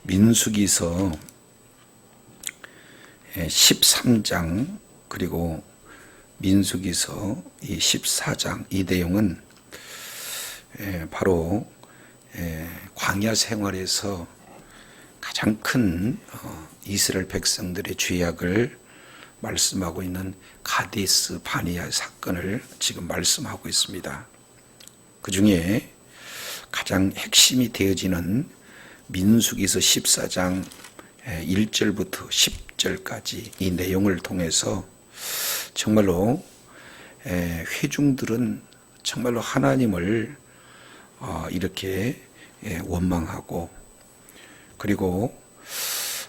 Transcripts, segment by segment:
민수기서 13장 그리고 민수기서 이 14장 이 내용은 바로 광야 생활에서 가장 큰 이스라엘 백성들의 죄악을 말씀하고 있는 가데스 바네아 사건을 지금 말씀하고 있습니다. 그 중에 가장 핵심이 되어지는 민수기서 14장 1절부터 10절까지 이 내용을 통해서 정말로 회중들은 정말로 하나님을 이렇게 원망하고, 그리고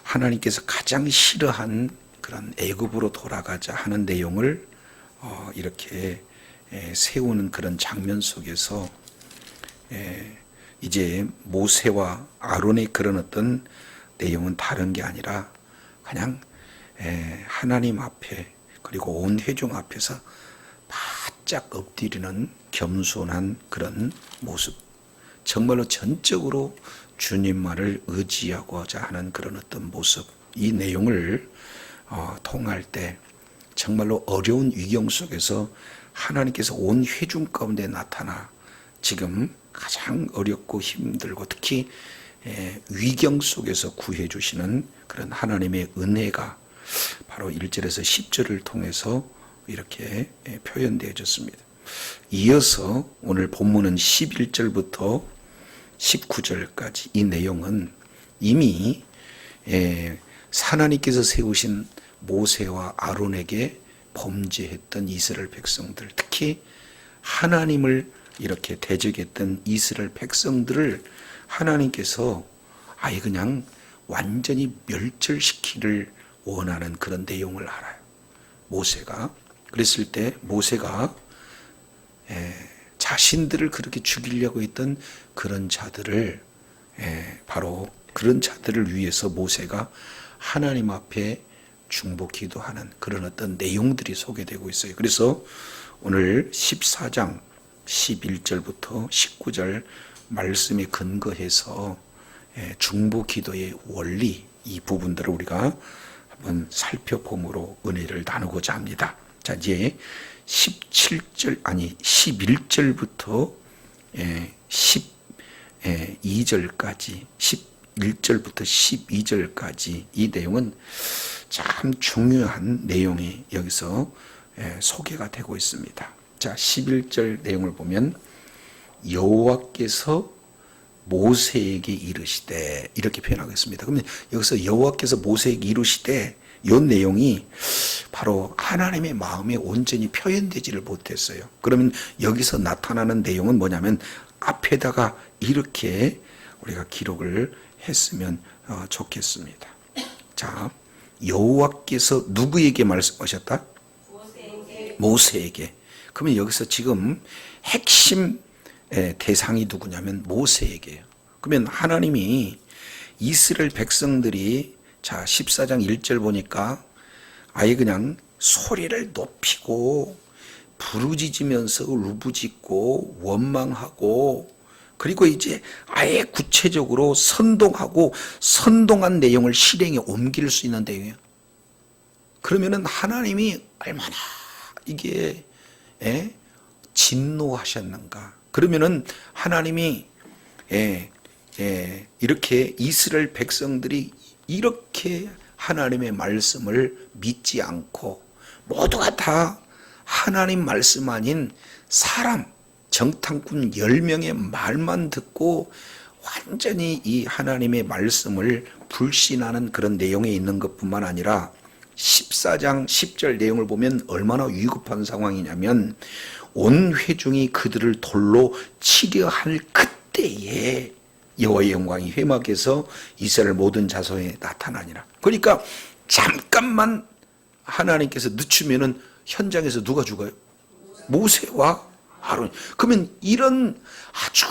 하나님께서 가장 싫어한 그런 애굽으로 돌아가자 하는 내용을 이렇게 세우는 그런 장면 속에서 이제 모세와 아론의 그런 어떤 내용은 다른 게 아니라 그냥 하나님 앞에 그리고 온 회중 앞에서 바짝 엎드리는 겸손한 그런 모습, 정말로 전적으로 주님만을 의지하고자 하는 그런 어떤 모습, 이 내용을 통할 때 정말로 어려운 위경 속에서 하나님께서 온 회중 가운데 나타나 지금 가장 어렵고 힘들고 특히 위경 속에서 구해 주시는 그런 하나님의 은혜가 바로 1절에서 10절을 통해서 이렇게 표현되어졌습니다. 이어서 오늘 본문은 11절부터 19절까지 이 내용은 이미 하나님께서 세우신 모세와 아론에게 범죄했던 이스라엘 백성들, 특히 하나님을 이렇게 대적했던 이스라엘 백성들을 하나님께서 아예 그냥 완전히 멸절시키기를 원하는 그런 내용을 알아요. 모세가 그랬을 때 모세가 자신들을 그렇게 죽이려고 했던 그런 자들을 바로 그런 자들을 위해서 모세가 하나님 앞에 중보 기도하는 그런 어떤 내용들이 소개되고 있어요. 그래서 오늘 14장 11절부터 19절 말씀에 근거해서 중보 기도의 원리, 이 부분들을 우리가 한번 살펴봄으로 은혜를 나누고자 합니다. 자, 이제 11절부터 12절까지 11절부터 12절까지 이 내용은 참 중요한 내용이 여기서 소개가 되고 있습니다. 자, 11절 내용을 보면 여호와께서 모세에게 이르시되 이렇게 표현하고 있습니다. 그러면 여기서 여호와께서 모세에게 이르시되 이 내용이 바로 하나님의 마음에 온전히 표현되지를 못했어요. 그러면 여기서 나타나는 내용은 뭐냐면 앞에다가 이렇게 우리가 기록을 했으면 좋겠습니다. 자, 여호와께서 누구에게 말씀하셨다? 모세에게. 그러면 여기서 지금 핵심 대상이 누구냐면 모세에게요. 그러면 하나님이 이스라엘 백성들이 자 14장 1절 보니까 아예 그냥 소리를 높이고 부르짖으면서 울부짖고 원망하고, 그리고 이제 아예 구체적으로 선동하고 선동한 내용을 실행에 옮길 수 있는 내용이에요. 그러면은 하나님이 얼마나 이게 진노하셨는가. 그러면은 하나님이 이렇게 이스라엘 백성들이 이렇게 하나님의 말씀을 믿지 않고 모두가 다 하나님 말씀 아닌 사람 정탐꾼 10명의 말만 듣고 완전히 이 하나님의 말씀을 불신하는 그런 내용에 있는 것뿐만 아니라 14장 10절 내용을 보면 얼마나 위급한 상황이냐면 온 회중이 그들을 돌로 치려 할 그때에 여호와의 영광이 회막에서 이스라엘 모든 자손에 나타나니라. 그러니까 잠깐만 하나님께서 늦추면은 현장에서 누가 죽어요? 모세와 아론. 그러면 이런 아주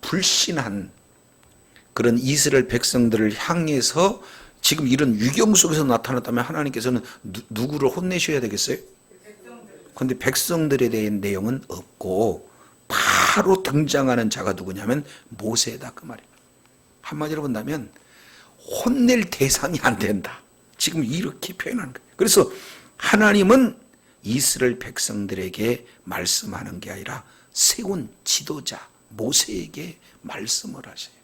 불신한 그런 이스라엘 백성들을 향해서 지금 이런 위경 속에서 나타났다면 하나님께서는 누구를 혼내셔야 되겠어요? 그런데 백성들에 대한 내용은 없고 바로 등장하는 자가 누구냐면 모세다 그 말이에요. 한마디로 본다면 혼낼 대상이 안 된다. 지금 이렇게 표현하는 거예요. 그래서 하나님은 이스라엘 백성들에게 말씀하는 게 아니라 세운 지도자 모세에게 말씀을 하세요.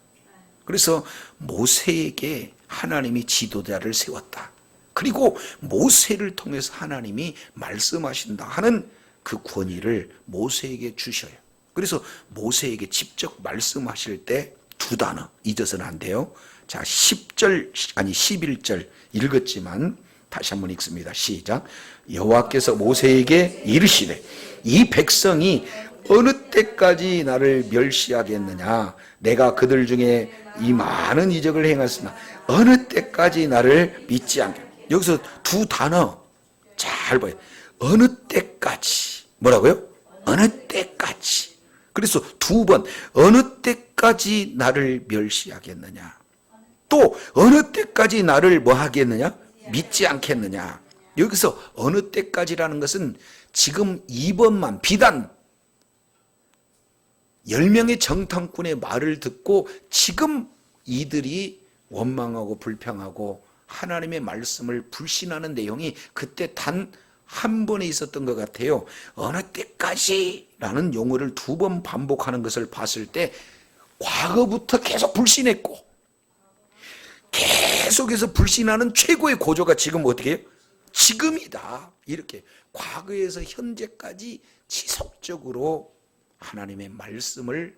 그래서 모세에게 하나님이 지도자를 세웠다. 그리고 모세를 통해서 하나님이 말씀하신다 하는 그 권위를 모세에게 주셔요. 그래서 모세에게 직접 말씀하실 때 두 단어 잊어서는 안 돼요. 자, 11절 읽었지만 다시 한번 읽습니다. 시작. 여호와께서 모세에게 이르시되 이 백성이 어느 때까지 나를 멸시하겠느냐. 내가 그들 중에 이 많은 이적을 행했으나 어느 때까지 나를 믿지 않겠느냐. 여기서 두 단어 잘 봐요. 어느 때까지. 뭐라고요? 어느 때까지. 그래서 두 번 어느 때까지 나를 멸시하겠느냐. 또 어느 때까지 나를 뭐 하겠느냐? 믿지 않겠느냐. 여기서 어느 때까지라는 것은 지금 이번만 비단 10명의 정탐꾼의 말을 듣고 지금 이들이 원망하고 불평하고 하나님의 말씀을 불신하는 내용이 그때 단 한 번에 있었던 것 같아요. 어느 때까지라는 용어를 두 번 반복하는 것을 봤을 때 과거부터 계속 불신했고 계속해서 불신하는 최고의 고조가 지금 어떻게 해요? 지금이다. 이렇게 과거에서 현재까지 지속적으로 하나님의 말씀을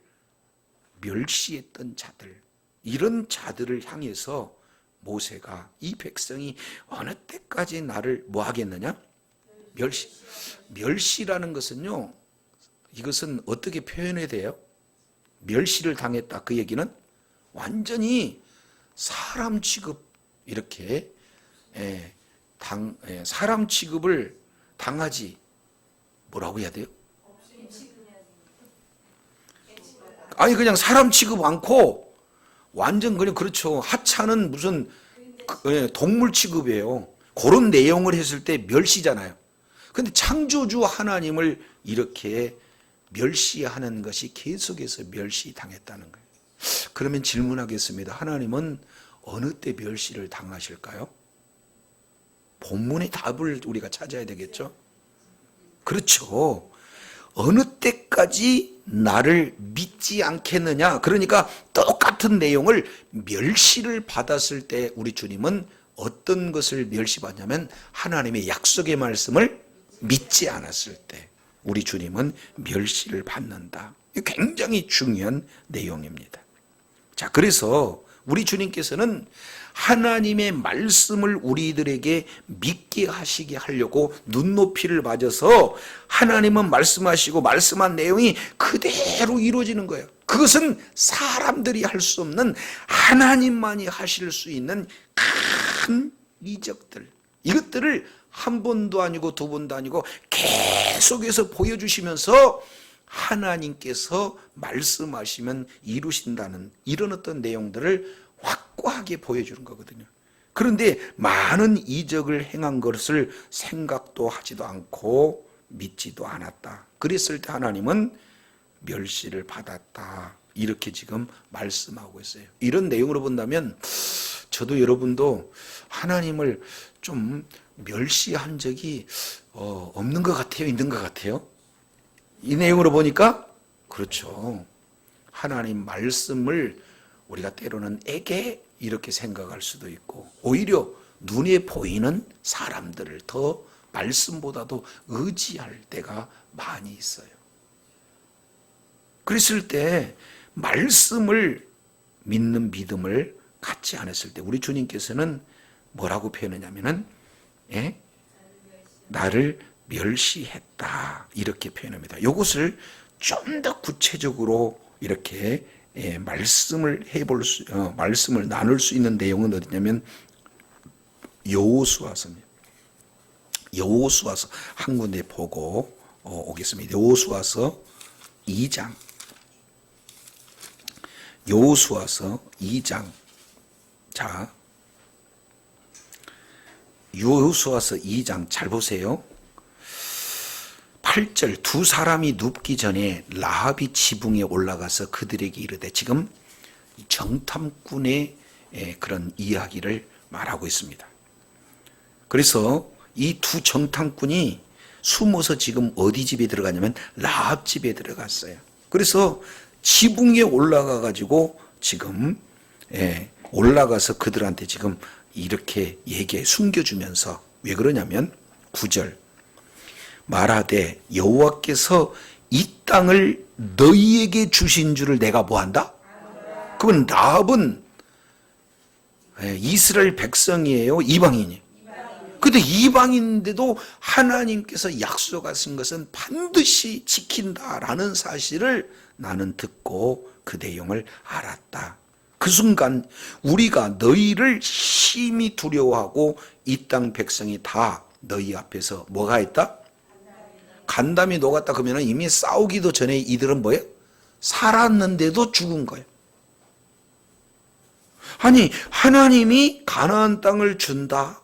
멸시했던 자들, 이런 자들을 향해서 모세가 이 백성이 어느 때까지 나를 뭐 하겠느냐? 멸시라는 것은요, 이것은 어떻게 표현해야 돼요? 멸시를 당했다. 그 얘기는 완전히 사람 취급, 이렇게 사람 취급을 당하지, 뭐라고 해야 돼요? 아니 그냥 사람 취급 않고 완전 그냥 그렇죠. 하찮은 무슨 동물 취급이에요. 그런 내용을 했을 때 멸시잖아요. 근데 창조주 하나님을 이렇게 멸시하는 것이 계속해서 멸시당했다는 거예요. 그러면 질문하겠습니다. 하나님은 어느 때 멸시를 당하실까요? 본문의 답을 우리가 찾아야 되겠죠? 그렇죠. 어느 때까지 나를 믿지 않겠느냐. 그러니까 똑같은 내용을 멸시를 받았을 때 우리 주님은 어떤 것을 멸시받냐면 하나님의 약속의 말씀을 믿지 않았을 때 우리 주님은 멸시를 받는다. 굉장히 중요한 내용입니다. 자, 그래서 우리 주님께서는 하나님의 말씀을 우리들에게 믿게 하시게 하려고 눈높이를 맞아서 하나님은 말씀하시고 말씀한 내용이 그대로 이루어지는 거예요. 그것은 사람들이 할 수 없는 하나님만이 하실 수 있는 큰 이적들, 이것들을 한 번도 아니고 두 번도 아니고 계속해서 보여주시면서 하나님께서 말씀하시면 이루신다는 이런 어떤 내용들을 확고하게 보여주는 거거든요. 그런데 많은 이적을 행한 것을 생각도 하지도 않고 믿지도 않았다. 그랬을 때 하나님은 멸시를 받았다. 이렇게 지금 말씀하고 있어요. 이런 내용으로 본다면 저도 여러분도 하나님을 좀 멸시한 적이 없는 것 같아요? 있는 것 같아요? 이 내용으로 보니까 그렇죠. 하나님 말씀을 우리가 때로는 애게 이렇게 생각할 수도 있고 오히려 눈에 보이는 사람들을 더 말씀보다도 의지할 때가 많이 있어요. 그랬을 때 말씀을 믿는 믿음을 갖지 않았을 때 우리 주님께서는 뭐라고 표현하냐면은 나를 멸시했다 이렇게 표현합니다. 이것을 좀 더 구체적으로 이렇게 말씀을 말씀을 나눌 수 있는 내용은 어디냐면 여호수아서입니다. 여호수아서 한 군데 보고 오겠습니다. 여호수아서 2장. 여호수아서 2장. 자, 여호수아서 2장 잘 보세요. 8절 두 사람이 눕기 전에 라합이 지붕에 올라가서 그들에게 이르되 지금 정탐꾼의 그런 이야기를 말하고 있습니다. 그래서 이 두 정탐꾼이 숨어서 지금 어디 집에 들어가냐면 라합 집에 들어갔어요. 그래서 지붕에 올라가 가지고 지금 올라가서 그들한테 지금 이렇게 숨겨주면서, 왜 그러냐면 9절 말하되 여호와께서 이 땅을 너희에게 주신 줄을 내가 뭐한다? 그건 라합은 이스라엘 백성이에요, 이방인이에요? 근데 이방인인데도 하나님께서 약속하신 것은 반드시 지킨다라는 사실을 나는 듣고 그 내용을 알았다. 그 순간 우리가 너희를 심히 두려워하고 이 땅 백성이 다 너희 앞에서 뭐가 했다? 간담이 녹았다. 그러면 이미 싸우기도 전에 이들은 뭐예요? 살았는데도 죽은 거예요. 아니, 하나님이 가나안 땅을 준다,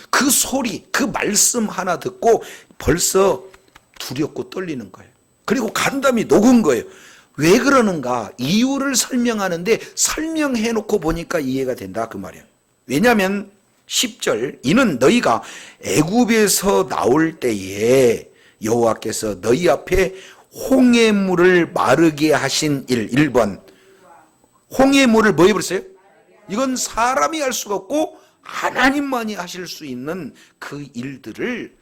그 소리, 그 말씀 하나 듣고 벌써 두렵고 떨리는 거예요. 그리고 간담이 녹은 거예요. 왜 그러는가? 이유를 설명하는데 설명해놓고 보니까 이해가 된다, 그 말이에요. 왜냐하면 10절 이는 너희가 애굽에서 나올 때에 여호와께서 너희 앞에 홍해물을 마르게 하신 일. 1번 홍해물을 뭐 해버렸어요? 이건 사람이 할 수가 없고 하나님만이 하실 수 있는 그 일들을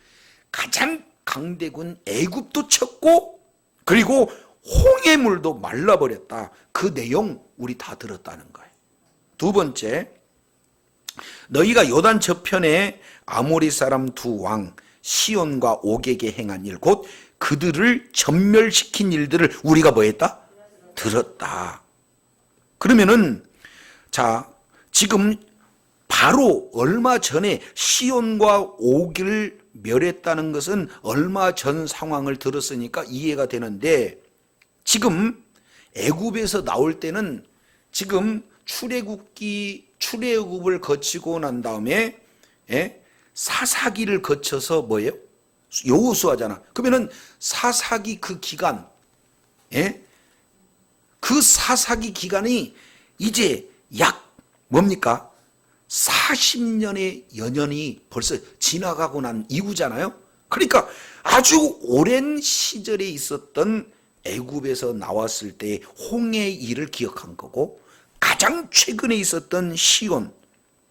가장 강대군 애굽도 쳤고, 그리고 홍해물도 말라버렸다. 그 내용 우리 다 들었다는 거예요. 두 번째, 너희가 요단 저편에 아모리 사람 두 왕 시온과 옥에게 행한 일, 곧 그들을 전멸시킨 일들을 우리가 뭐 했다? 들었다. 그러면은 자, 지금 바로 얼마 전에 시온과 옥을 멸했다는 것은 얼마 전 상황을 들었으니까 이해가 되는데, 지금 애굽에서 나올 때는 지금 출애굽을 거치고 난 다음에 사사기를 거쳐서 뭐예요? 여호수아잖아. 그러면은 사사기 그 기간, 그 사사기 기간이 이제 약 뭡니까? 40년의 연연이 벌써 지나가고 난 이후잖아요. 그러니까 아주 오랜 시절에 있었던 애굽에서 나왔을 때 홍해의 일을 기억한 거고, 가장 최근에 있었던 시온,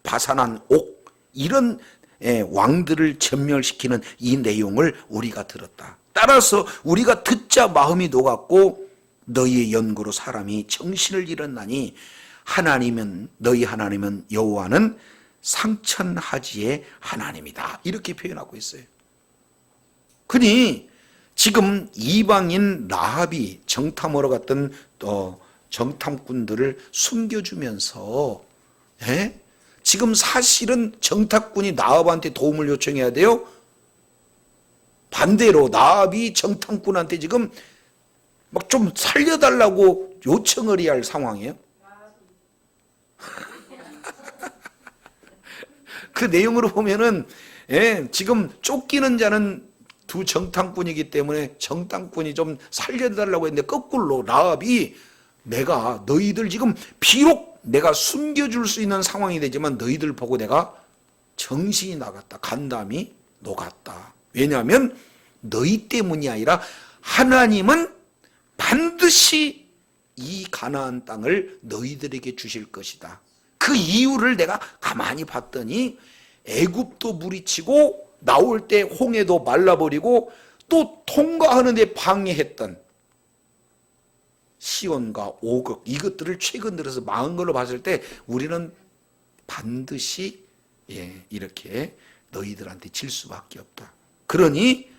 바산한 옥, 이런 왕들을 전멸시키는 이 내용을 우리가 들었다. 따라서 우리가 듣자 마음이 녹았고 너희의 연고로 사람이 정신을 잃었나니 하나님은, 너희 하나님은 여호와는 상천하지의 하나님이다, 이렇게 표현하고 있어요. 그니 지금 이방인 라합이 정탐하러 갔던 정탐꾼들을 숨겨주면서 지금 사실은 정탐꾼이 라합한테 도움을 요청해야 돼요. 반대로 라합이 정탐꾼한테 지금 막 좀 살려달라고 요청을 해야 할 상황이에요. 그 내용으로 보면은 지금 쫓기는 자는 두 정탐꾼이기 때문에 정탐꾼이 좀 살려달라고 했는데, 거꾸로 라합이 내가 너희들 지금 비록 내가 숨겨줄 수 있는 상황이 되지만 너희들 보고 내가 정신이 나갔다, 간담이 녹았다. 왜냐하면 너희 때문이 아니라 하나님은 반드시 이 가나안 땅을 너희들에게 주실 것이다. 그 이유를 내가 가만히 봤더니 애굽도 물이치고 나올 때 홍해도 말라버리고 또 통과하는데 방해했던 시온과 오극, 이것들을 최근 들어서 망한 걸로 봤을 때 우리는 반드시 이렇게 너희들한테 질 수밖에 없다. 그러니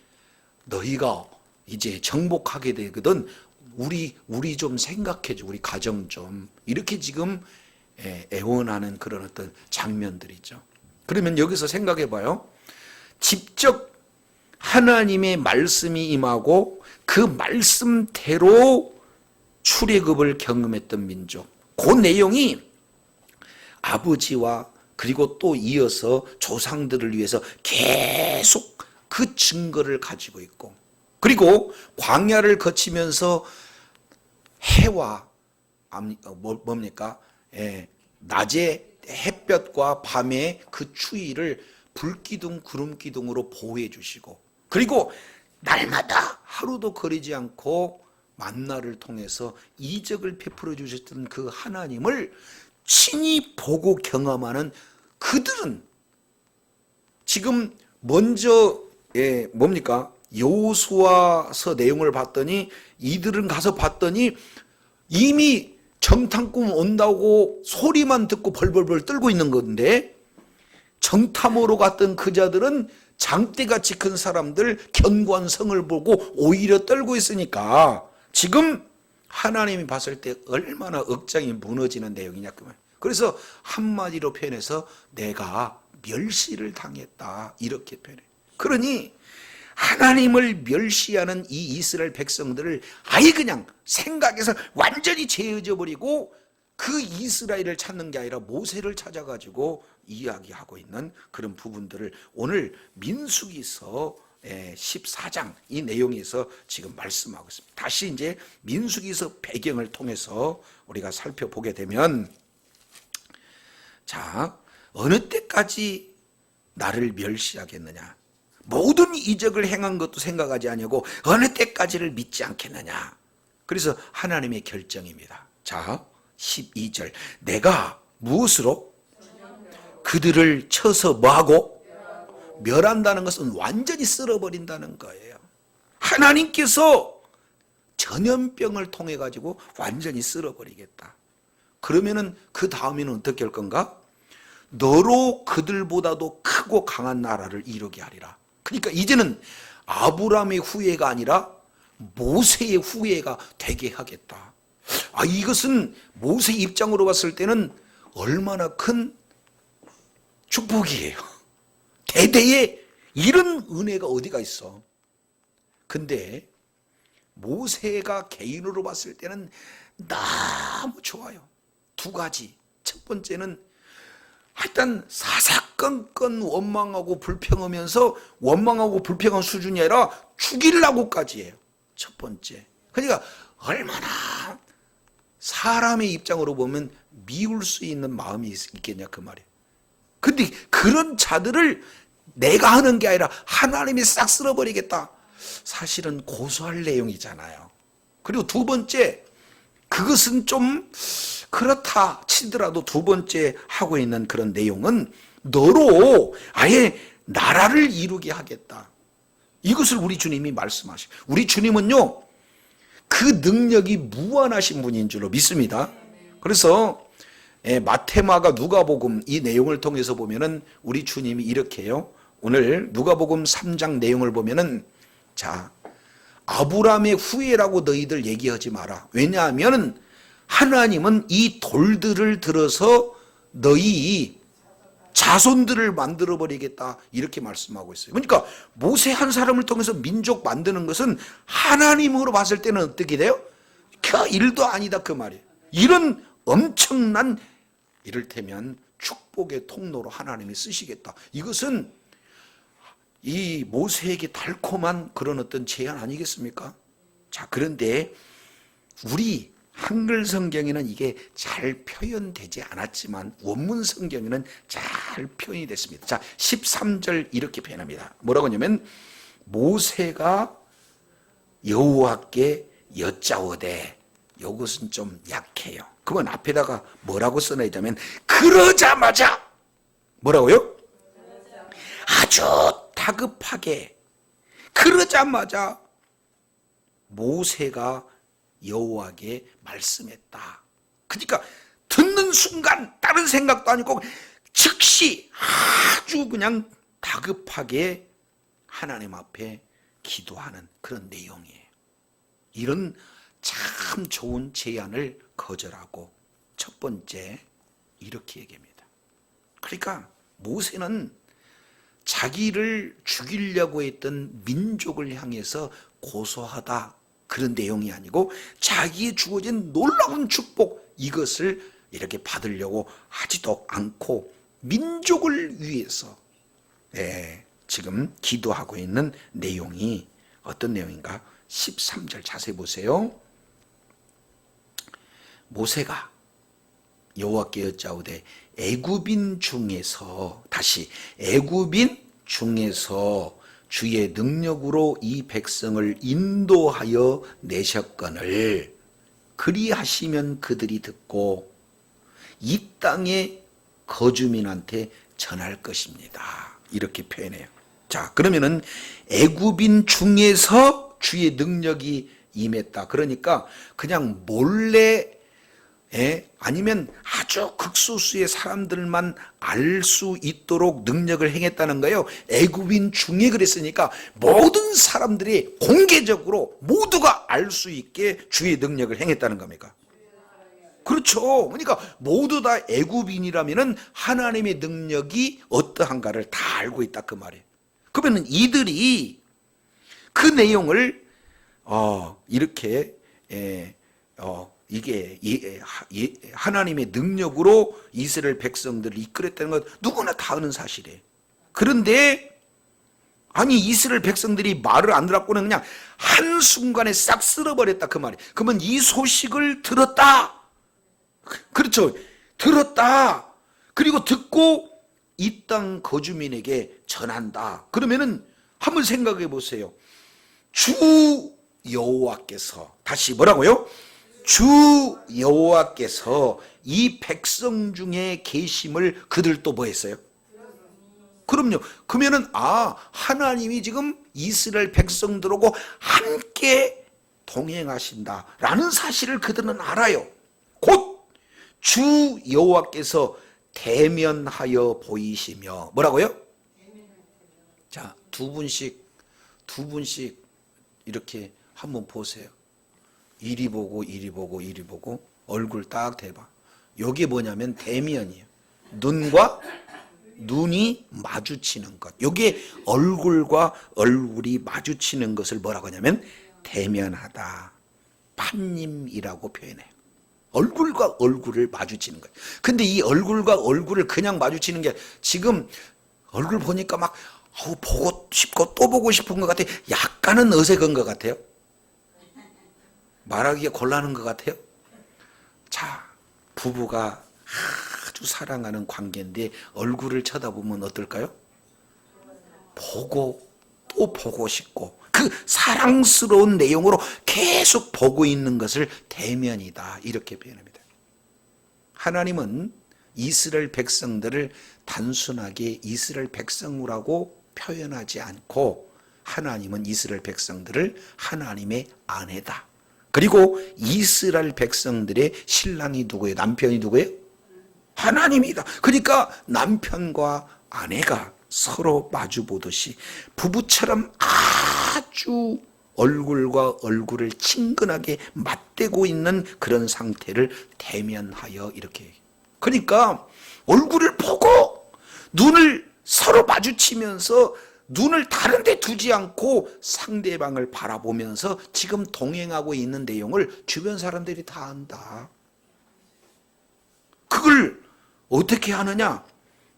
너희가 이제 정복하게 되거든 우리 좀 생각해줘, 우리 가정 좀, 이렇게 지금 애원하는 그런 어떤 장면들이죠. 그러면 여기서 생각해 봐요. 직접 하나님의 말씀이 임하고 그 말씀대로 출애굽을 경험했던 민족, 그 내용이 아버지와 그리고 또 이어서 조상들을 위해서 계속 그 증거를 가지고 있고, 그리고 광야를 거치면서 해와 뭡니까? 낮에 햇볕과 밤의 그 추위를 불기둥 구름기둥으로 보호해 주시고, 그리고 날마다 하루도 거리지 않고 만나를 통해서 이적을 베풀어 주셨던 그 하나님을 친히 보고 경험하는 그들은 지금 먼저 뭡니까? 여호수아서 내용을 봤더니 이들은 가서 봤더니 이미 정탐꾼 온다고 소리만 듣고 벌벌벌 떨고 있는 건데, 정탐으로 갔던 그 자들은 장대같이 큰 사람들 견고한 성을 보고 오히려 떨고 있으니까 지금 하나님이 봤을 때 얼마나 억장이 무너지는 내용이냐 그 말. 그래서 한마디로 표현해서 내가 멸시를 당했다 이렇게 표현해. 그러니 하나님을 멸시하는 이 이스라엘 백성들을 아예 그냥 생각에서 완전히 제어져 버리고 그 이스라엘을 찾는 게 아니라 모세를 찾아가지고 이야기하고 있는 그런 부분들을 오늘 민수기서 14장 이 내용에서 지금 말씀하고 있습니다. 다시 이제 민수기서 배경을 통해서 우리가 살펴보게 되면, 자, 어느 때까지 나를 멸시하겠느냐? 모든 이적을 행한 것도 생각하지 아니하고 어느 때까지를 믿지 않겠느냐? 그래서 하나님의 결정입니다. 자, 12절. 내가 무엇으로? 그들을 쳐서 뭐하고? 멸한다는 것은 완전히 쓸어버린다는 거예요. 하나님께서 전염병을 통해 가지고 완전히 쓸어버리겠다. 그러면은 그 다음에는 어떻게 할 건가? 너로 그들보다도 크고 강한 나라를 이루게 하리라. 그러니까 이제는 아브라함의 후예가 아니라 모세의 후예가 되게 하겠다. 이것은 모세 입장으로 봤을 때는 얼마나 큰 축복이에요. 대대에 이런 은혜가 어디가 있어. 근데 모세가 개인으로 봤을 때는 너무 좋아요. 두 가지. 첫 번째는 일단 사사건건 원망하고 불평하면서 원망하고 불평한 수준이 아니라 죽이려고까지 해요. 첫 번째. 그러니까 얼마나 사람의 입장으로 보면 미울 수 있는 마음이 있겠냐 그 말이에요. 근데 그런 자들을 내가 하는 게 아니라 하나님이 싹 쓸어버리겠다. 사실은 고소할 내용이잖아요. 그리고 두 번째, 그것은 좀 그렇다 치더라도 두 번째 하고 있는 그런 내용은 너로 아예 나라를 이루게 하겠다. 이것을 우리 주님이 말씀하시고, 우리 주님은요 그 능력이 무한하신 분인 줄로 믿습니다. 그래서 마태마가 누가복음 이 내용을 통해서 보면은 우리 주님이 이렇게 해요. 오늘 누가복음 3장 내용을 보면은, 자, 아브라함의 후예라고 너희들 얘기하지 마라. 왜냐하면 하나님은 이 돌들을 들어서 너희 자손들을 만들어 버리겠다 이렇게 말씀하고 있어요. 그러니까 모세 한 사람을 통해서 민족 만드는 것은 하나님으로 봤을 때는 어떻게 돼요? 그 일도 아니다 그 말이에요. 이런 엄청난 이를테면 축복의 통로로 하나님이 쓰시겠다. 이것은 이 모세에게 달콤한 그런 어떤 제안 아니겠습니까? 자, 그런데 우리 한글 성경에는 이게 잘 표현되지 않았지만 원문 성경에는 잘 표현이 됐습니다. 자, 13절 이렇게 표현합니다. 뭐라고 하냐면 모세가 여호와께 여짜오되, 이것은 좀 약해요. 그건 앞에다가 뭐라고 써내자면 그러자마자 뭐라고요? 아주 다급하게 그러자마자 모세가 여호와께 말씀했다. 그러니까 듣는 순간 다른 생각도 아니고 즉시 아주 그냥 다급하게 하나님 앞에 기도하는 그런 내용이에요. 이런 참 좋은 제안을 거절하고 첫 번째 이렇게 얘기합니다. 그러니까 모세는 자기를 죽이려고 했던 민족을 향해서 고소하다 그런 내용이 아니고 자기의 주어진 놀라운 축복 이것을 이렇게 받으려고 하지도 않고 민족을 위해서 지금 기도하고 있는 내용이 어떤 내용인가? 13절 자세히 보세요. 모세가 여호와께 여짜오되 애굽인 중에서, 다시 애굽인 중에서 주의 능력으로 이 백성을 인도하여 내셨거늘 그리하시면 그들이 듣고 이 땅의 거주민한테 전할 것입니다. 이렇게 표현해요. 자, 그러면은 애굽인 중에서 주의 능력이 임했다. 그러니까 그냥 몰래 아니면 아주 극소수의 사람들만 알 수 있도록 능력을 행했다는 거예요. 애굽인 중에 그랬으니까 모든 사람들이 공개적으로 모두가 알 수 있게 주의 능력을 행했다는 겁니까? 그렇죠. 그러니까 모두 다 애굽인이라면은 하나님의 능력이 어떠한가를 다 알고 있다 그 말이에요. 그러면 이들이 그 내용을 이렇게 이게 하나님의 능력으로 이스라엘 백성들을 이끌었다는 건 누구나 다 아는 사실이에요. 그런데 아니 이스라엘 백성들이 말을 안 들었고는 그냥 한순간에 싹 쓸어버렸다 그 말이에요. 그러면 이 소식을 들었다. 그렇죠. 들었다. 그리고 듣고 이 땅 거주민에게 전한다. 그러면은 한번 생각해 보세요. 주 여호와께서, 다시 뭐라고요? 주 여호와께서 이 백성 중에 계심을 그들도 뭐 했어요? 그럼요. 그러면은 하나님이 지금 이스라엘 백성들하고 함께 동행하신다라는 사실을 그들은 알아요. 곧 주 여호와께서 대면하여 보이시며, 뭐라고요? 자, 두 분씩 이렇게 한번 보세요. 이리 보고 이리 보고 이리 보고 얼굴 딱 대봐. 이게 뭐냐면 대면이에요. 눈과 눈이 마주치는 것. 이게 얼굴과 얼굴이 마주치는 것을 뭐라고 하냐면 대면하다, 판님이라고 표현해요. 얼굴과 얼굴을 마주치는 거예요. 근데 이 얼굴과 얼굴을 그냥 마주치는 게 지금 얼굴 보니까 막 보고 싶고 또 보고 싶은 것 같아요. 약간은 어색한 것 같아요. 말하기가 곤란한 것 같아요. 자, 부부가 아주 사랑하는 관계인데 얼굴을 쳐다보면 어떨까요? 보고 또 보고 싶고 그 사랑스러운 내용으로 계속 보고 있는 것을 대면이다 이렇게 표현합니다. 하나님은 이스라엘 백성들을 단순하게 이스라엘 백성이라고 표현하지 않고 하나님은 이스라엘 백성들을 하나님의 아내다. 그리고 이스라엘 백성들의 신랑이 누구예요? 남편이 누구예요? 하나님이다. 그러니까 남편과 아내가 서로 마주 보듯이 부부처럼 아주 얼굴과 얼굴을 친근하게 맞대고 있는 그런 상태를 대면하여 이렇게. 그러니까 얼굴을 보고 눈을 서로 마주치면서 눈을 다른 데 두지 않고 상대방을 바라보면서 지금 동행하고 있는 내용을 주변 사람들이 다 안다. 그걸 어떻게 하느냐?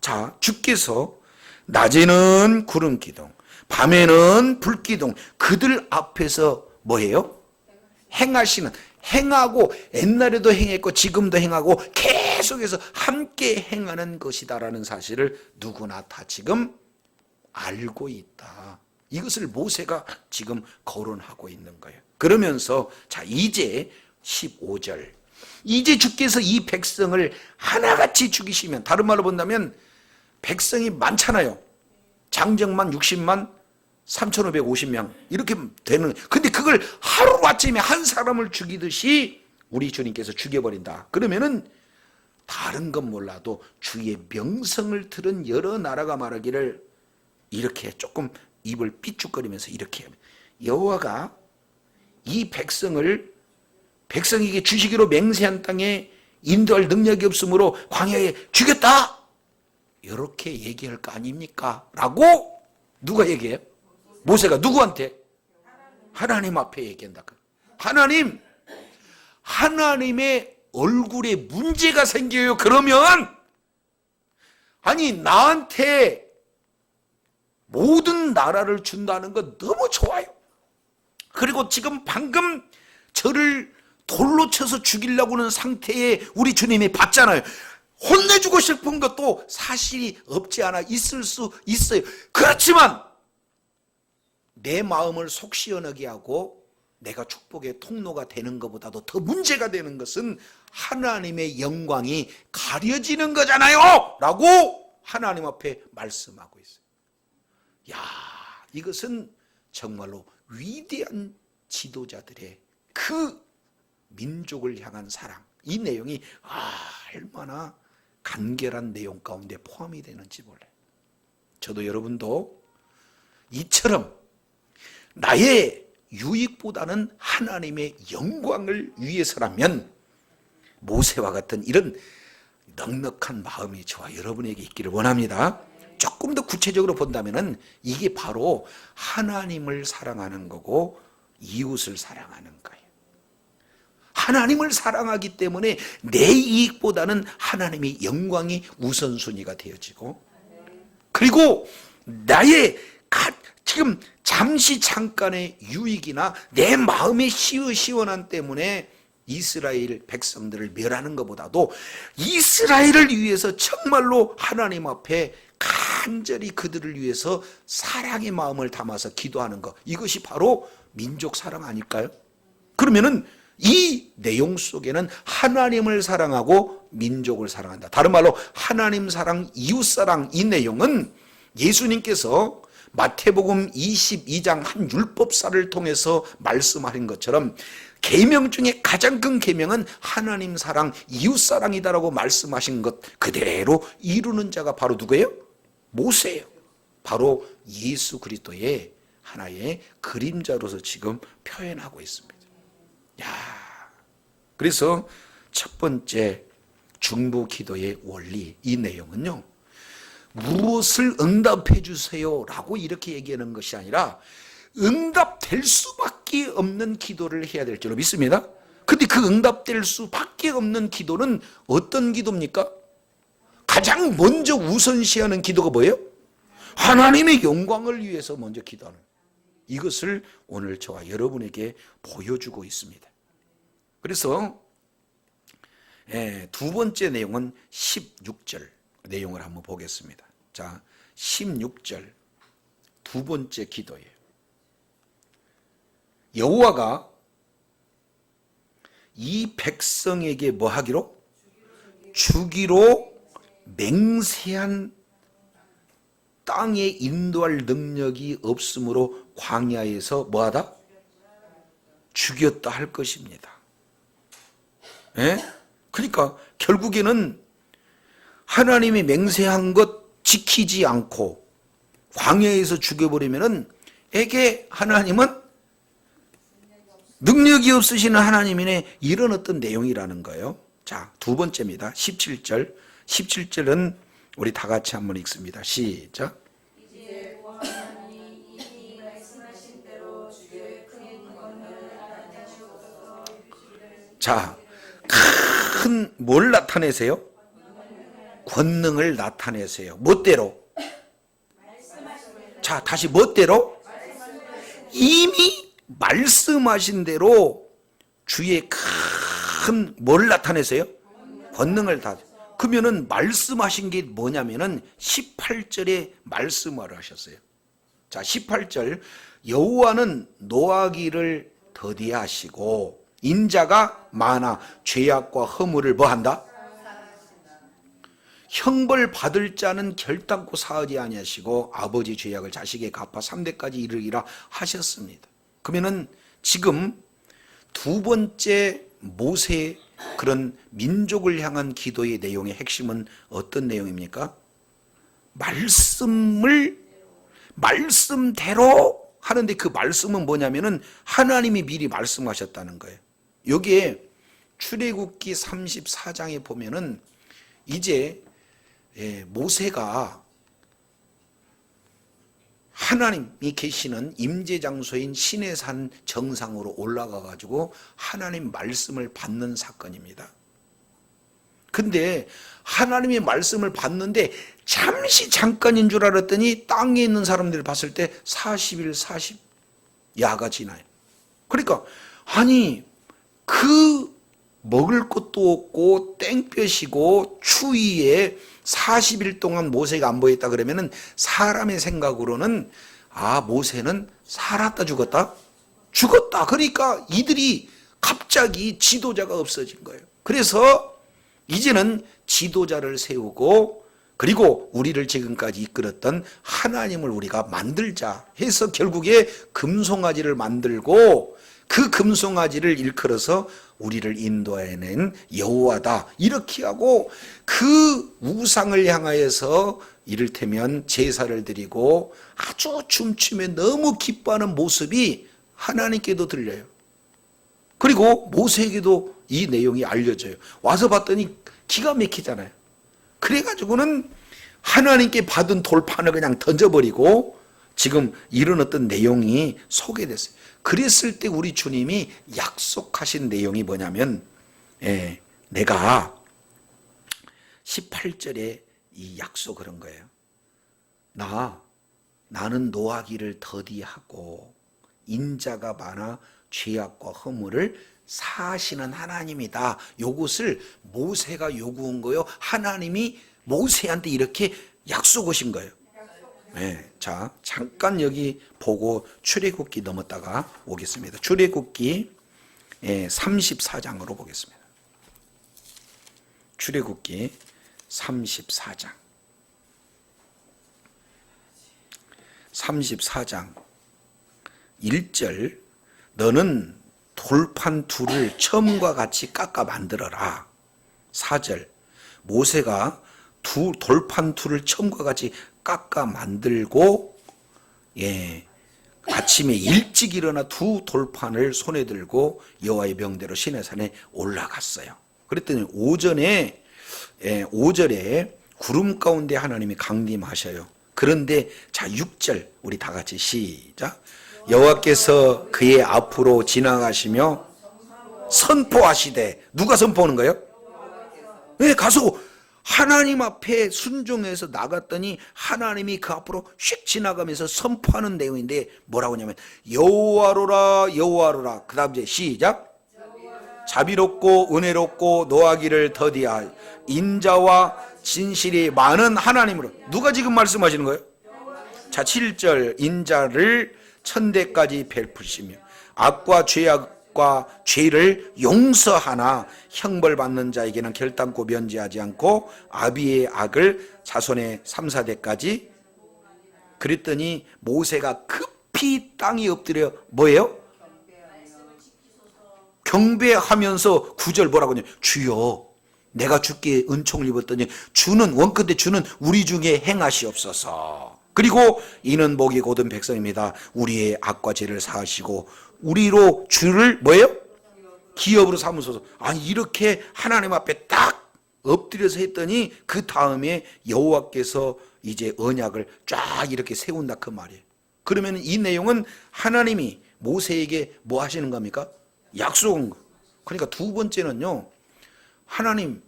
자, 주께서 낮에는 구름 기둥, 밤에는 불 기둥, 그들 앞에서 뭐예요? 행하시는, 행하고 옛날에도 행했고 지금도 행하고 계속해서 함께 행하는 것이다라는 사실을 누구나 다 지금 알고 있다. 이것을 모세가 지금 거론하고 있는 거예요. 그러면서 자, 이제 15절, 이제 주께서 이 백성을 하나같이 죽이시면, 다른 말로 본다면 백성이 많잖아요. 장정만 60만 3,550명 이렇게 되는, 근데 그걸 하루아침에 한 사람을 죽이듯이 우리 주님께서 죽여버린다. 그러면은 다른 건 몰라도 주의 명성을 들은 여러 나라가 말하기를 이렇게 조금 입을 삐죽거리면서 이렇게 합니다. 여호와가 이 백성에게 주시기로 맹세한 땅에 인도할 능력이 없으므로 광야에 죽였다. 이렇게 얘기할 거 아닙니까? 라고 누가 얘기해요? 모세가 누구한테? 하나님 앞에 얘기한다. 하나님의 얼굴에 문제가 생겨요. 그러면 아니 나한테 모든 나라를 준다는 건 너무 좋아요. 그리고 지금 방금 저를 돌로 쳐서 죽이려고 하는 상태에 우리 주님이 봤잖아요. 혼내주고 싶은 것도 사실이 없지 않아 있을 수 있어요. 그렇지만 내 마음을 속 시원하게 하고 내가 축복의 통로가 되는 것보다도 더 문제가 되는 것은 하나님의 영광이 가려지는 거잖아요 라고 하나님 앞에 말씀하고 있어요. 야, 이것은 정말로 위대한 지도자들의 그 민족을 향한 사랑, 이 내용이 얼마나 간결한 내용 가운데 포함이 되는지 몰라요. 저도 여러분도 이처럼 나의 유익보다는 하나님의 영광을 위해서라면 모세와 같은 이런 넉넉한 마음이 저와 여러분에게 있기를 원합니다. 조금 더 구체적으로 본다면 이게 바로 하나님을 사랑하는 거고 이웃을 사랑하는 거예요. 하나님을 사랑하기 때문에 내 이익보다는 하나님의 영광이 우선순위가 되어지고, 그리고 나의 지금 잠시 잠깐의 유익이나 내 마음의 시원한 때문에 이스라엘 백성들을 멸하는 것보다도 이스라엘을 위해서 정말로 하나님 앞에 간절히 그들을 위해서 사랑의 마음을 담아서 기도하는 것, 이것이 바로 민족 사랑 아닐까요? 그러면은 이 내용 속에는 하나님을 사랑하고 민족을 사랑한다. 다른 말로 하나님 사랑, 이웃 사랑, 이 내용은 예수님께서 마태복음 22장 한 율법사를 통해서 말씀하신 것처럼 계명 중에 가장 큰 계명은 하나님 사랑, 이웃 사랑이다라고 말씀하신 것 그대로 이루는 자가 바로 누구예요? 모세예요. 바로 예수 그리스도의 하나의 그림자로서 지금 표현하고 있습니다. 야, 그래서 첫 번째 중보 기도의 원리, 이 내용은요, 무엇을 응답해 주세요 라고 이렇게 얘기하는 것이 아니라 응답될 수밖에 없는 기도를 해야 될 줄로 믿습니다. 근데 그 응답될 수밖에 없는 기도는 어떤 기도입니까? 가장 먼저 우선시하는 기도가 뭐예요? 하나님의 영광을 위해서 먼저 기도하는, 이것을 오늘 저와 여러분에게 보여주고 있습니다. 그래서 두 번째 내용은 16절 내용을 한번 보겠습니다. 자, 16절 두 번째 기도예요. 여호와가 이 백성에게 뭐 하기로? 주기로 맹세한 땅에 인도할 능력이 없으므로 광야에서 뭐하다? 죽였다 할 것입니다. 예? 그러니까 결국에는 하나님이 맹세한 것 지키지 않고 광야에서 죽여버리면은 에게 하나님은 능력이 없으시는 하나님이네, 이런 어떤 내용이라는 거예요. 자, 두 번째입니다. 17절. 17절은 우리 다 같이 한번 읽습니다. 시작. 이제 하나님이 이미 말씀하신 대로 주의 큰 권능을 나타내시옵소서. 자, 큰 뭘 나타내세요? 권능을 나타내세요. 멋대로? 자, 다시 멋대로? 이미 말씀하신 대로 주의 큰 뭘 나타내세요? 권능을 다. 그러면은 말씀하신 게 뭐냐면은 18절에 말씀을 하셨어요. 자, 18절. 여호와는 노하기를 더디하시고 인자가 많아 죄악과 허물을 뭐한다? 형벌 받을 자는 결단코 사하지 아니하시고 아버지 죄악을 자식에게 갚아 3대까지 이르기라 하셨습니다. 그러면은 지금 두 번째 모세 그런 민족을 향한 기도의 내용의 핵심은 어떤 내용입니까? 말씀대로 하는데 그 말씀은 뭐냐면은 하나님이 미리 말씀하셨다는 거예요. 여기에 출애굽기 34장에 보면은 이제 모세가 하나님이 계시는 임재장소인 시내산 정상으로 올라가 가지고 하나님 말씀을 받는 사건입니다. 근데 하나님의 말씀을 받는데 잠시 잠깐인 줄 알았더니 땅에 있는 사람들을 봤을 때 40일 40야가 지나요. 그러니까 아니 그 먹을 것도 없고 땡볕이고 추위에 40일 동안 모세가 안 보였다 그러면은 사람의 생각으로는 모세는 살았다 죽었다? 죽었다. 그러니까 이들이 갑자기 지도자가 없어진 거예요. 그래서 이제는 지도자를 세우고 그리고 우리를 지금까지 이끌었던 하나님을 우리가 만들자 해서 결국에 금송아지를 만들고 그 금송아지를 일컬어서 우리를 인도해낸 여호와다 이렇게 하고 그 우상을 향하여서 이를테면 제사를 드리고 아주 춤추며 너무 기뻐하는 모습이 하나님께도 들려요. 그리고 모세에게도 이 내용이 알려져요. 와서 봤더니 기가 막히잖아요. 그래가지고는 하나님께 받은 돌판을 그냥 던져버리고 지금 이런 어떤 내용이 소개됐어요. 그랬을 때 우리 주님이 약속하신 내용이 뭐냐면 내가 18절에 이 약속을 한 거예요. 나는 노하기를 더디하고 인자가 많아 죄악과 허물을 사하시는 하나님이다. 요것을 모세가 요구한 거요. 하나님이 모세한테 이렇게 약속하신 거예요. 자, 잠깐 여기 보고 출애굽기 넘었다가 오겠습니다. 출애굽기 34장으로 보겠습니다. 출애굽기 34장 1절 너는 돌판 둘을 처음과 같이 깎아 만들어라. 4절 모세가 돌판 둘을 처음과 같이 깎아 만들고 아침에 일찍 일어나 두 돌판을 손에 들고 여호와의 명대로 시내산에 올라갔어요. 그랬더니 오전에 5절에 구름 가운데 하나님이 강림하셔요. 그런데 자 6절 우리 다 같이 시작. 여호와께서 그의 앞으로 지나가시며 선포하시되 누가 선포하는 거예요? 가서 하나님 앞에 순종해서 나갔더니 하나님이 그 앞으로 휙 지나가면서 선포하는 내용인데 뭐라고 하냐면 여호와로라 여호와로라. 그 다음 이제 시작. 자비롭고 은혜롭고 노하기를 더디하 인자와 진실이 많은 하나님으로. 누가 지금 말씀하시는 거예요? 자 7절 인자를 천대까지 베푸시며 악과 죄악과 죄를 용서하나 형벌받는 자에게는 결단코 면제하지 않고 아비의 악을 자손의 3, 4대까지. 그랬더니 모세가 급히 땅에 엎드려 뭐예요? 경배하면서 9절 뭐라고 하냐. 주여 내가 주께 은총을 입었더니 주는 원컨대 주는 우리 중에 행하시옵소서. 그리고 이는 복이 고든 백성입니다. 우리의 악과 죄를 사하시고 우리로 주를 뭐예요? 기업으로 삼으소서. 아니 이렇게 하나님 앞에 딱 엎드려서 했더니 그 다음에 여호와께서 이제 언약을 쫙 이렇게 세운다 그 말이에요. 그러면 이 내용은 하나님이 모세에게 뭐 하시는 겁니까? 약속한 거. 그러니까 두 번째는요, 하나님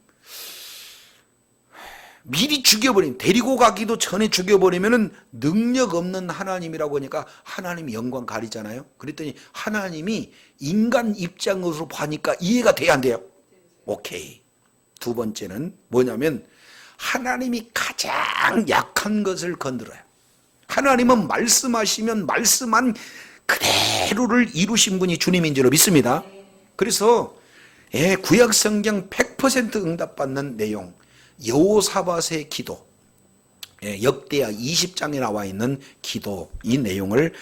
미리 죽여버리면, 데리고 가기도 전에 죽여버리면은 능력 없는 하나님이라고 하니까 하나님이 영광 가리잖아요. 그랬더니 하나님이 인간 입장으로 보니까 이해가 돼야 안 돼요? 오케이. 두 번째는 뭐냐면 하나님이 가장 약한 것을 건드려요. 하나님은 말씀하시면 말씀한 그대로를 이루신 분이 주님인 줄로 믿습니다. 그래서 구약 성경 100% 응답받는 내용, 여호사밧의 기도, 역대하 20장에 나와 있는 기도, 이 내용을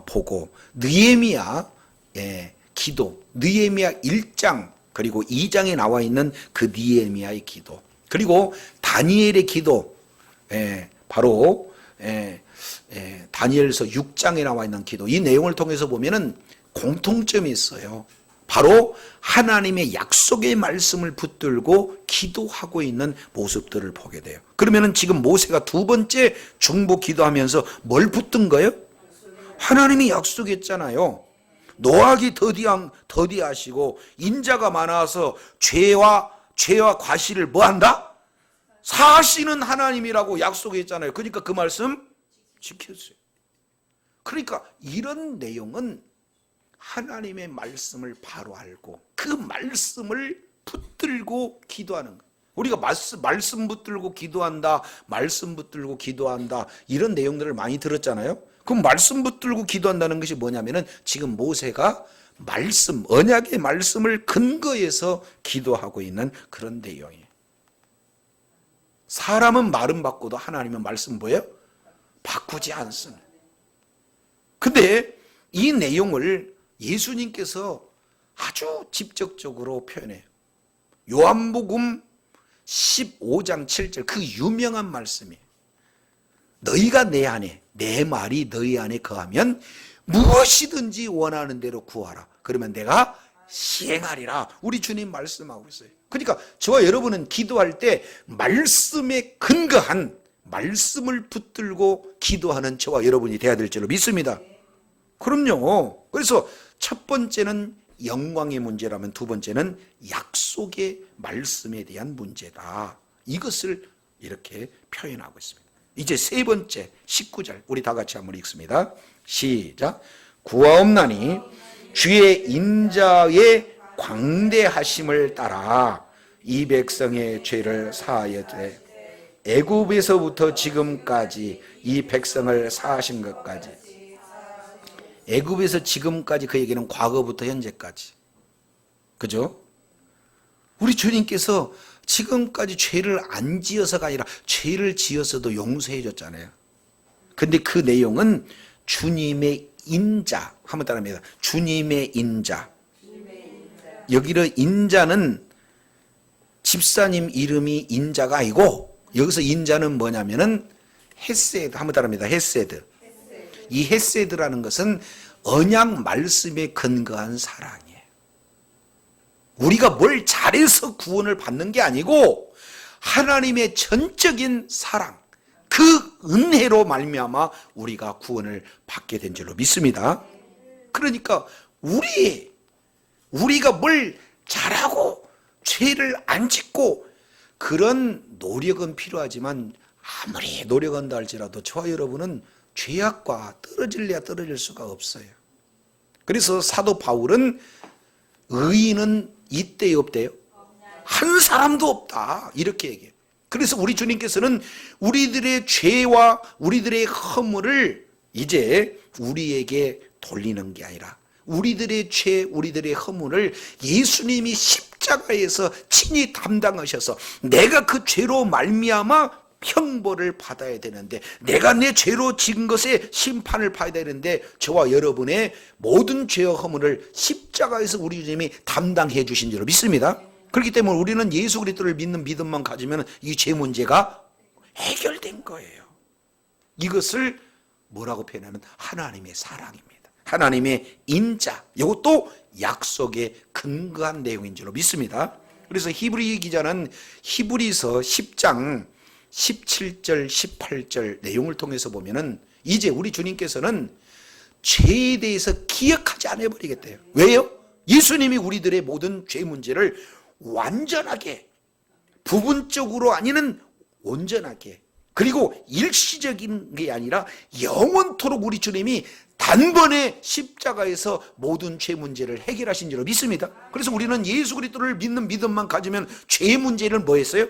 보고 느헤미야 기도, 느헤미야 1장 그리고 2장에 나와 있는 그 느헤미야의 기도, 그리고 다니엘의 기도, 바로 다니엘서 6장에 나와 있는 기도, 이 내용을 통해서 보면은 공통점이 있어요. 바로 하나님의 약속의 말씀을 붙들고 기도하고 있는 모습들을 보게 돼요. 그러면은 지금 모세가 두 번째 중보 기도하면서 뭘 붙든 거예요? 하나님이 약속했잖아요. 노하기 더디하시고 인자가 많아서 죄와 과실을 뭐한다? 사하시는 하나님이라고 약속했잖아요. 그러니까 그 말씀 지켰어요. 그러니까 이런 내용은 하나님의 말씀을 바로 알고 그 말씀을 붙들고 기도하는 거예요. 우리가 말씀 붙들고 기도한다, 말씀 붙들고 기도한다 이런 내용들을 많이 들었잖아요. 그럼 말씀 붙들고 기도한다는 것이 뭐냐면은 지금 모세가 말씀, 언약의 말씀을 근거해서 기도하고 있는 그런 내용이에요. 사람은 말은 바꿔도 하나님은 말씀 뭐예요? 바꾸지 않습니다. 근데 이 내용을 예수님께서 아주 직접적으로 표현해요. 요한복음 15장 7절 그 유명한 말씀이에요. 너희가 내 안에, 내 말이 너희 안에 거하면 무엇이든지 원하는 대로 구하라. 그러면 내가 시행하리라. 우리 주님 말씀하고 있어요. 그러니까 저와 여러분은 기도할 때 말씀에 근거한 말씀을 붙들고 기도하는 저와 여러분이 돼야 될 줄로 믿습니다. 그럼요. 그래서 첫 번째는 영광의 문제라면 두 번째는 약속의 말씀에 대한 문제다. 이것을 이렇게 표현하고 있습니다. 이제 세 번째 19절 우리 다 같이 한번 읽습니다. 시작. 구하옵나니 주의 인자의 광대하심을 따라 이 백성의 죄를 사하여되 애굽에서부터 지금까지 이 백성을 사하신 것까지. 애굽에서 지금까지 그 얘기는 과거부터 현재까지. 그죠? 우리 주님께서 지금까지 죄를 안 지어서가 아니라 죄를 지어서도 용서해 줬잖아요. 근데 그 내용은 주님의 인자, 한번 따라합니다. 주님의 인자. 여기를 인자는 집사님 이름이 인자가 아니고 여기서 인자는 뭐냐면은 헤세드, 한번 따라합니다. 헤세드. 이 헤세드라는 것은 언약 말씀에 근거한 사랑이에요. 우리가 뭘 잘해서 구원을 받는 게 아니고 하나님의 전적인 사랑, 그 은혜로 말미암아 우리가 구원을 받게 된 줄로 믿습니다. 그러니까 우리가 뭘 잘하고 죄를 안 짓고 그런 노력은 필요하지만 아무리 노력한다 할지라도 저와 여러분은 죄악과 떨어질래야 떨어질 수가 없어요. 그래서 사도 바울은 의인은 이때에 없대요. 한 사람도 없다 이렇게 얘기해요. 그래서 우리 주님께서는 우리들의 죄와 우리들의 허물을 이제 우리에게 돌리는 게 아니라 우리들의 죄, 우리들의 허물을 예수님이 십자가에서 친히 담당하셔서 내가 그 죄로 말미암아 형벌을 받아야 되는데 내가 내 죄로 지은 것에 심판을 받아야 되는데 저와 여러분의 모든 죄와 허물을 십자가에서 우리 주님이 담당해 주신 줄로 믿습니다. 그렇기 때문에 우리는 예수 그리스도를 믿는 믿음만 가지면 이 죄 문제가 해결된 거예요. 이것을 뭐라고 표현하면 하나님의 사랑입니다. 하나님의 인자, 이것도 약속에 근거한 내용인 줄로 믿습니다. 그래서 히브리 기자는 히브리서 10장 17절 18절 내용을 통해서 보면은 이제 우리 주님께서는 죄에 대해서 기억하지 않아 버리겠대요. 왜요? 예수님이 우리들의 모든 죄 문제를 완전하게, 부분적으로 아니는 온전하게, 그리고 일시적인 게 아니라 영원토록 우리 주님이 단번에 십자가에서 모든 죄 문제를 해결하신 줄로 믿습니다. 그래서 우리는 예수 그리스도를 믿는 믿음만 가지면 죄 문제를 뭐 했어요?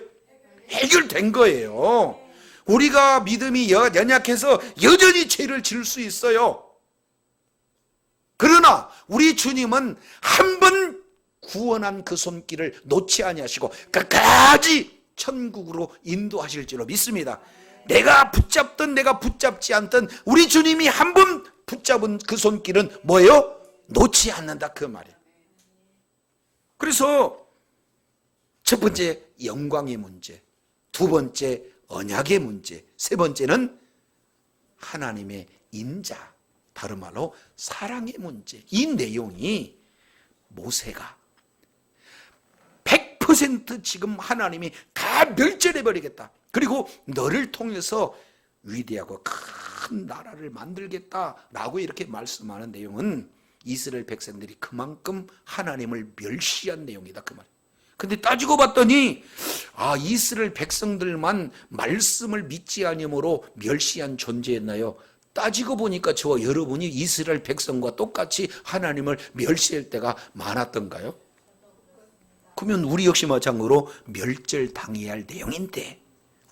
해결된 거예요. 우리가 믿음이 연약해서 여전히 죄를 지을 수 있어요. 그러나 우리 주님은 한 번 구원한 그 손길을 놓지 아니하시고 끝까지 천국으로 인도하실 줄로 믿습니다. 내가 붙잡든 내가 붙잡지 않든 우리 주님이 한 번 붙잡은 그 손길은 뭐예요? 놓지 않는다 그 말이에요. 그래서 첫 번째 영광의 문제, 두 번째 언약의 문제, 세 번째는 하나님의 인자, 다른 말로 사랑의 문제. 이 내용이 모세가 100% 지금 하나님이 다 멸절해버리겠다. 그리고 너를 통해서 위대하고 큰 나라를 만들겠다라고 이렇게 말씀하는 내용은 이스라엘 백성들이 그만큼 하나님을 멸시한 내용이다 그 말. 근데 따지고 봤더니 이스라엘 백성들만 말씀을 믿지 아니므로 멸시한 존재였나요? 따지고 보니까 저와 여러분이 이스라엘 백성과 똑같이 하나님을 멸시할 때가 많았던가요? 그러면 우리 역시 마찬가지로 멸절당해야 할 내용인데,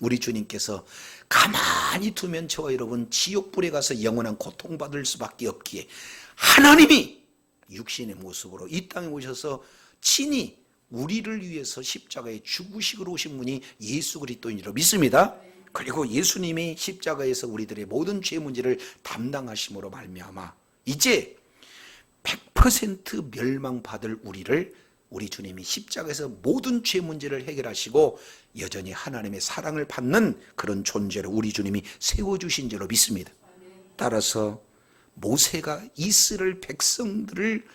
우리 주님께서 가만히 두면 저와 여러분 지옥불에 가서 영원한 고통받을 수밖에 없기에 하나님이 육신의 모습으로 이 땅에 오셔서 친히 우리를 위해서 십자가에 죽으시기로 오신 분이 예수 그리스도인 줄 믿습니다. 그리고 예수님이 십자가에서 우리들의 모든 죄 문제를 담당하심으로 말미암아 이제 100% 멸망받을 우리를 우리 주님이 십자가에서 모든 죄 문제를 해결하시고 여전히 하나님의 사랑을 받는 그런 존재로 우리 주님이 세워주신 줄로 믿습니다. 따라서 모세가 이스라엘 백성들을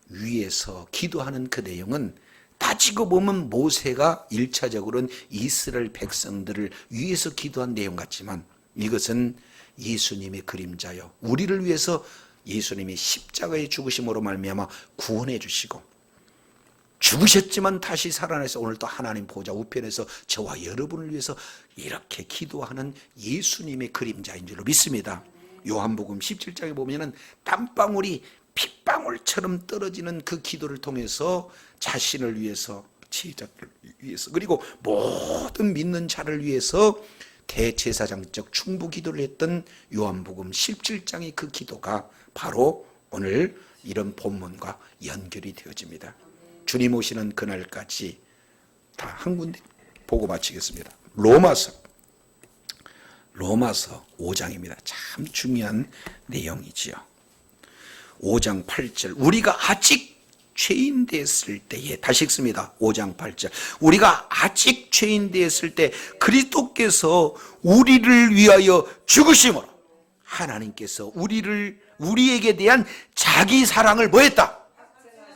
위해서 기도하는 그 내용은 따지고 보면 모세가 1차적으로는 이스라엘 백성들을 위해서 기도한 내용 같지만 이것은 예수님의 그림자요, 우리를 위해서 예수님이 십자가에 죽으심으로 말미암아 구원해 주시고 죽으셨지만 다시 살아나서 오늘 또 하나님 보좌 우편에서 저와 여러분을 위해서 이렇게 기도하는 예수님의 그림자인 줄로 믿습니다. 요한복음 17장에 보면은 땀방울이 핏방울처럼 떨어지는 그 기도를 통해서 자신을 위해서, 제자들을 위해서, 그리고 모든 믿는 자를 위해서 대제사장적 충부 기도를 했던 요한복음 17장의 그 기도가 바로 오늘 이런 본문과 연결이 되어집니다. 주님 오시는 그날까지 다 한 군데 보고 마치겠습니다. 로마서 5장입니다. 참 중요한 내용이지요. 5장 8절, 우리가 아직 죄인 되었을 때에, 다시 읽습니다. 5장 8절, 우리가 아직 죄인 되었을 때 그리스도께서 우리를 위하여 죽으심으로 하나님께서 우리에게 대한 자기 사랑을 뭐했다?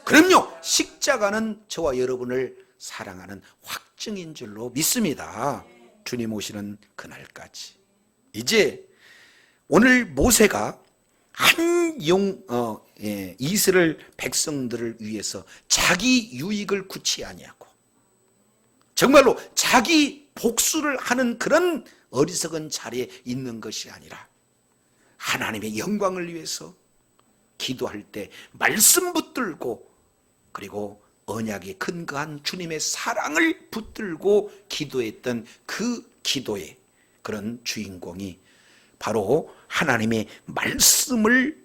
그럼요, 십자가는 저와 여러분을 사랑하는 확증인 줄로 믿습니다. 주님 오시는 그날까지. 이제 오늘 모세가 이스라엘 백성들을 위해서 자기 유익을 구치 아니하고 정말로 자기 복수를 하는 그런 어리석은 자리에 있는 것이 아니라 하나님의 영광을 위해서 기도할 때 말씀 붙들고, 그리고 언약에 근거한 주님의 사랑을 붙들고 기도했던 그 기도의 그런 주인공이 바로 하나님의 말씀을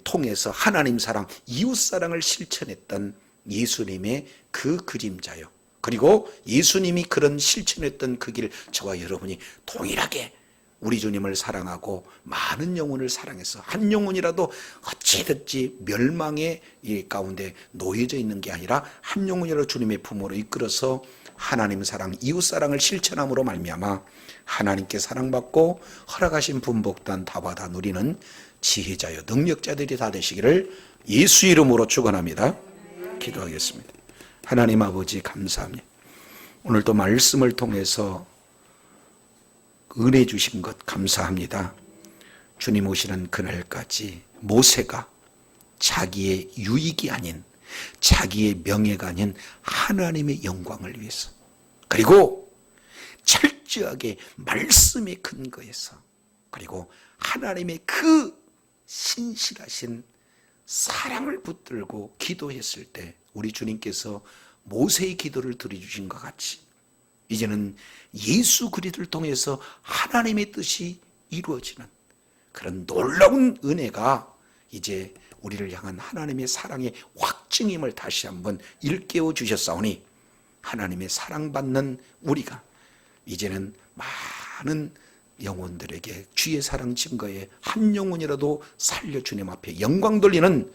통해서 하나님 사랑, 이웃 사랑을 실천했던 예수님의 그 그림자요. 그리고 예수님이 그런 실천했던 그 길, 저와 여러분이 동일하게 우리 주님을 사랑하고 많은 영혼을 사랑해서 한 영혼이라도 어찌됐지 멸망의 가운데 놓여져 있는 게 아니라 한 영혼이라도 주님의 품으로 이끌어서 하나님 사랑, 이웃 사랑을 실천함으로 말미암아 하나님께 사랑받고 허락하신 분복단 다 받아 누리는 지혜자여 능력자들이 다 되시기를 예수 이름으로 축원합니다. 기도하겠습니다. 하나님 아버지 감사합니다. 오늘도 말씀을 통해서 은혜 주신 것 감사합니다. 주님 오시는 그날까지 모세가 자기의 유익이 아닌, 자기의 명예가 아닌 하나님의 영광을 위해서, 그리고 철저하게 말씀에 근거해서, 그리고 하나님의 그 신실하신 사랑을 붙들고 기도했을 때 우리 주님께서 모세의 기도를 들어주신 것 같이 이제는 예수 그리스도를 통해서 하나님의 뜻이 이루어지는 그런 놀라운 은혜가 이제 우리를 향한 하나님의 사랑의 확증임을 다시 한번 일깨워 주셨사오니 하나님의 사랑받는 우리가 이제는 많은 영혼들에게 주의 사랑 증거에 한 영혼이라도 살려 주님 앞에 영광 돌리는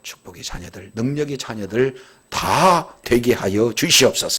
축복의 자녀들, 능력의 자녀들 다 되게 하여 주시옵소서.